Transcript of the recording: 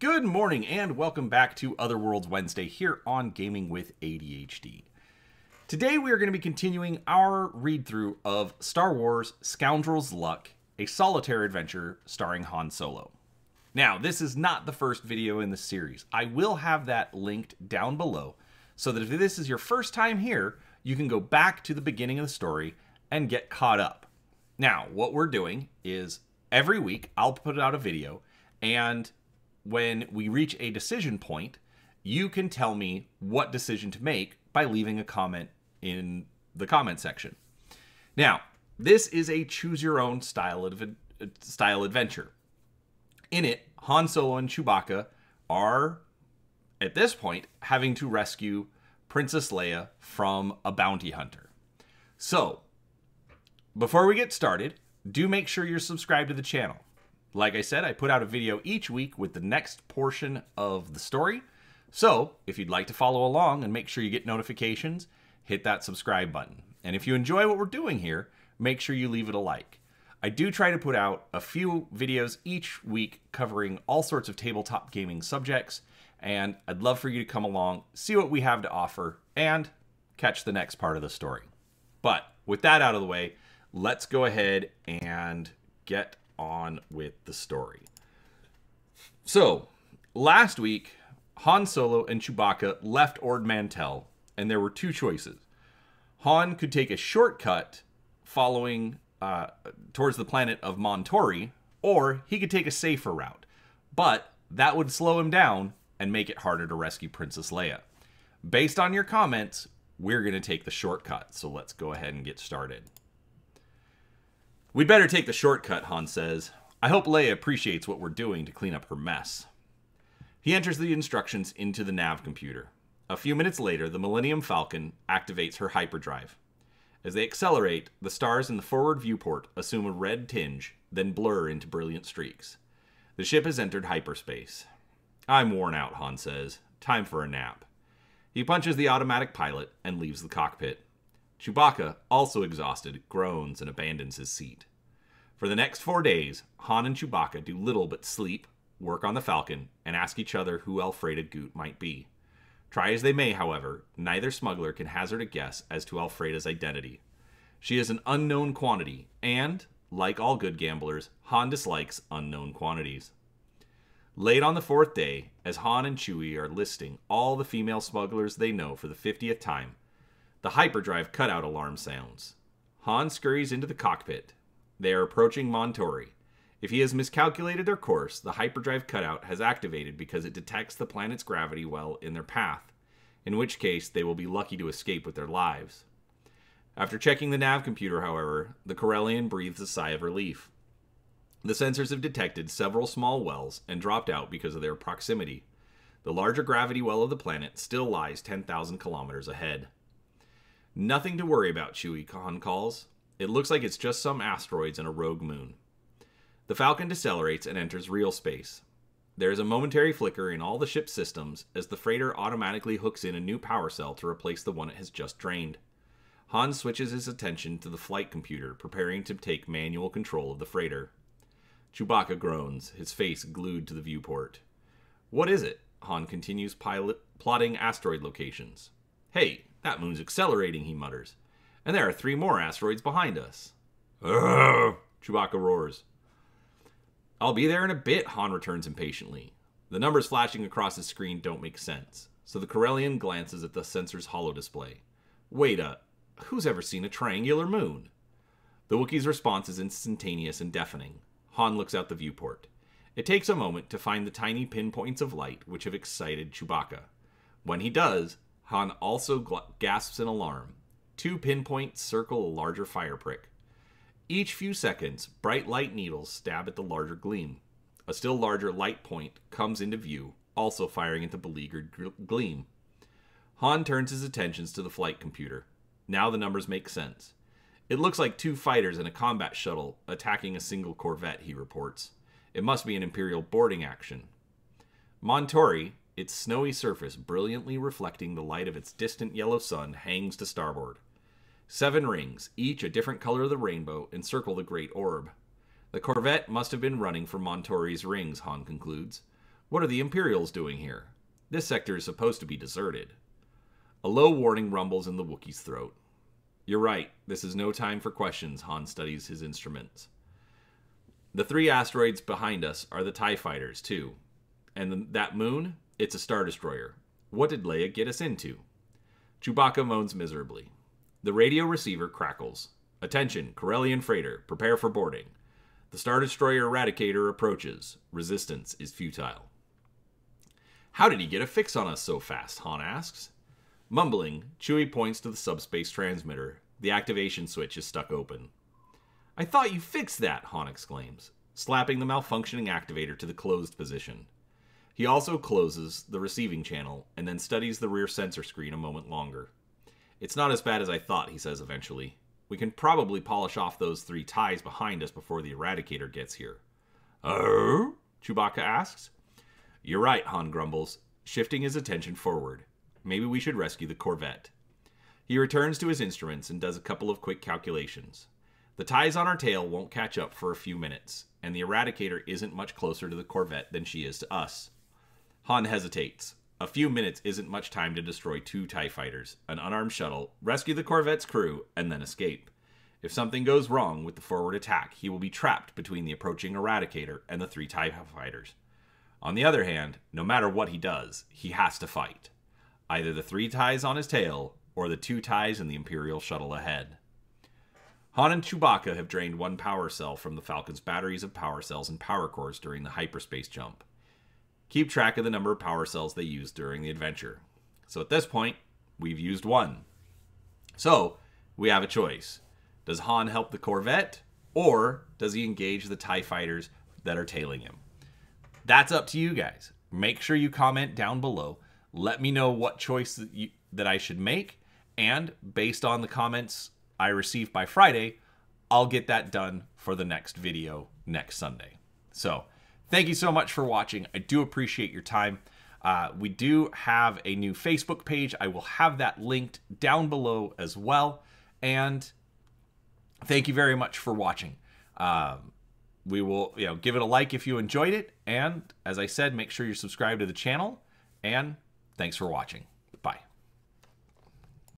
Good morning and welcome back to Other Worlds Wednesday here on Gaming with ADHD. Today we are going to be continuing our read-through of Star Wars Scoundrel's Luck, a solitaire adventure starring Han Solo. Now, this is not the first video in the series. I will have that linked down below so that if this is your first time here, you can go back to the beginning of the story and get caught up. Now, what we're doing is every week I'll put out a video, and when we reach a decision point, you can tell me what decision to make by leaving a comment in the comment section. Now, this is a choose-your-own style adventure. In it, Han Solo and Chewbacca are, at this point, having to rescue Princess Leia from a bounty hunter. So, before we get started, do make sure you're subscribed to the channel. Like I said, I put out a video each week with the next portion of the story. So, if you'd like to follow along and make sure you get notifications, hit that subscribe button. And if you enjoy what we're doing here, make sure you leave it a like. I do try to put out a few videos each week covering all sorts of tabletop gaming subjects, and I'd love for you to come along, see what we have to offer, and catch the next part of the story. But with that out of the way, let's go ahead and get on with the story. So, last week, Han Solo and Chewbacca left Ord Mantell, and there were two choices. Han could take a shortcut following towards the planet of Montori, or he could take a safer route. But that would slow him down and make it harder to rescue Princess Leia. Based on your comments, we're going to take the shortcut, so let's go ahead and get started. We'd better take the shortcut, Han says. I hope Leia appreciates what we're doing to clean up her mess. He enters the instructions into the nav computer. A few minutes later, the Millennium Falcon activates her hyperdrive. As they accelerate, the stars in the forward viewport assume a red tinge, then blur into brilliant streaks. The ship has entered hyperspace. I'm worn out, Han says. Time for a nap. He punches the automatic pilot and leaves the cockpit. Chewbacca, also exhausted, groans and abandons his seat. For the next 4 days, Han and Chewbacca do little but sleep, work on the Falcon, and ask each other who Alfreda Goot might be. Try as they may, however, neither smuggler can hazard a guess as to Alfreda's identity. She is an unknown quantity, and, like all good gamblers, Han dislikes unknown quantities. Late on the 4th day, as Han and Chewie are listing all the female smugglers they know for the 50th time, the hyperdrive cutout alarm sounds. Han scurries into the cockpit. They are approaching Montori. If he has miscalculated their course, the hyperdrive cutout has activated because it detects the planet's gravity well in their path, in which case they will be lucky to escape with their lives. After checking the nav computer, however, the Corellian breathes a sigh of relief. The sensors have detected several small wells and dropped out because of their proximity. The larger gravity well of the planet still lies 10,000 kilometers ahead. Nothing to worry about, Chewie, Han calls. It looks like it's just some asteroids and a rogue moon. The Falcon decelerates and enters real space. There is a momentary flicker in all the ship's systems as the freighter automatically hooks in a new power cell to replace the one it has just drained. Han switches his attention to the flight computer, preparing to take manual control of the freighter. Chewbacca groans, his face glued to the viewport. What is it? Han continues plotting asteroid locations. Hey, that moon's accelerating, he mutters. And there are 3 more asteroids behind us. Ugh, Chewbacca roars. I'll be there in a bit, Han returns impatiently. The numbers flashing across his screen don't make sense, so the Corellian glances at the sensor's holodisplay. Wait who's ever seen a triangular moon? The Wookiee's response is instantaneous and deafening. Han looks out the viewport. It takes a moment to find the tiny pinpoints of light which have excited Chewbacca. When he does, Han also gasps in alarm. 2 pinpoints circle a larger fire prick. Each few seconds, bright light needles stab at the larger gleam. A still larger light point comes into view, also firing at the beleaguered gleam. Han turns his attentions to the flight computer. Now the numbers make sense. It looks like 2 fighters and a combat shuttle attacking a single corvette, he reports. It must be an Imperial boarding action. Montori, its snowy surface brilliantly reflecting the light of its distant yellow sun, hangs to starboard. 7 rings, each a different color of the rainbow, encircle the great orb. The corvette must have been running for Montori's rings, Han concludes. What are the Imperials doing here? This sector is supposed to be deserted. A low warning rumbles in the Wookiee's throat. You're right. This is no time for questions. Han studies his instruments. The 3 asteroids behind us are the TIE fighters, too. And that moon? It's a Star Destroyer. What did Leia get us into? Chewbacca moans miserably. The radio receiver crackles. Attention, Corellian freighter. Prepare for boarding. The Star Destroyer Eradicator approaches. Resistance is futile. How did he get a fix on us so fast? Han asks. Mumbling, Chewie points to the subspace transmitter. The activation switch is stuck open. I thought you fixed that, Han exclaims, slapping the malfunctioning activator to the closed position. He also closes the receiving channel and then studies the rear sensor screen a moment longer. It's not as bad as I thought, he says eventually. We can probably polish off those 3 ties behind us before the Eradicator gets here. Oh? Chewbacca asks. You're right, Han grumbles, shifting his attention forward. Maybe we should rescue the Corvette. He returns to his instruments and does a couple of quick calculations. The ties on our tail won't catch up for a few minutes, and the Eradicator isn't much closer to the Corvette than she is to us. Han hesitates. A few minutes isn't much time to destroy 2 TIE fighters, an unarmed shuttle, rescue the Corvette's crew, and then escape. If something goes wrong with the forward attack, he will be trapped between the approaching Eradicator and the 3 TIE fighters. On the other hand, no matter what he does, he has to fight. Either the 3 ties on his tail, or the 2 ties in the Imperial shuttle ahead. Han and Chewbacca have drained 1 power cell from the Falcon's batteries of power cells and power cores during the hyperspace jump. Keep track of the number of power cells they used during the adventure. So at this point, we've used 1. So, we have a choice. Does Han help the Corvette, or does he engage the TIE fighters that are tailing him? That's up to you guys. Make sure you comment down below. Let me know what choice that I should make, and based on the comments I receive by Friday, I'll get that done for the next video next Sunday. So, thank you so much for watching. I do appreciate your time. We do have a new Facebook page. I will have that linked down below as well. And thank you very much for watching. We will, give it a like if you enjoyed it. And as I said, make sure you're subscribed to the channel. And thanks for watching.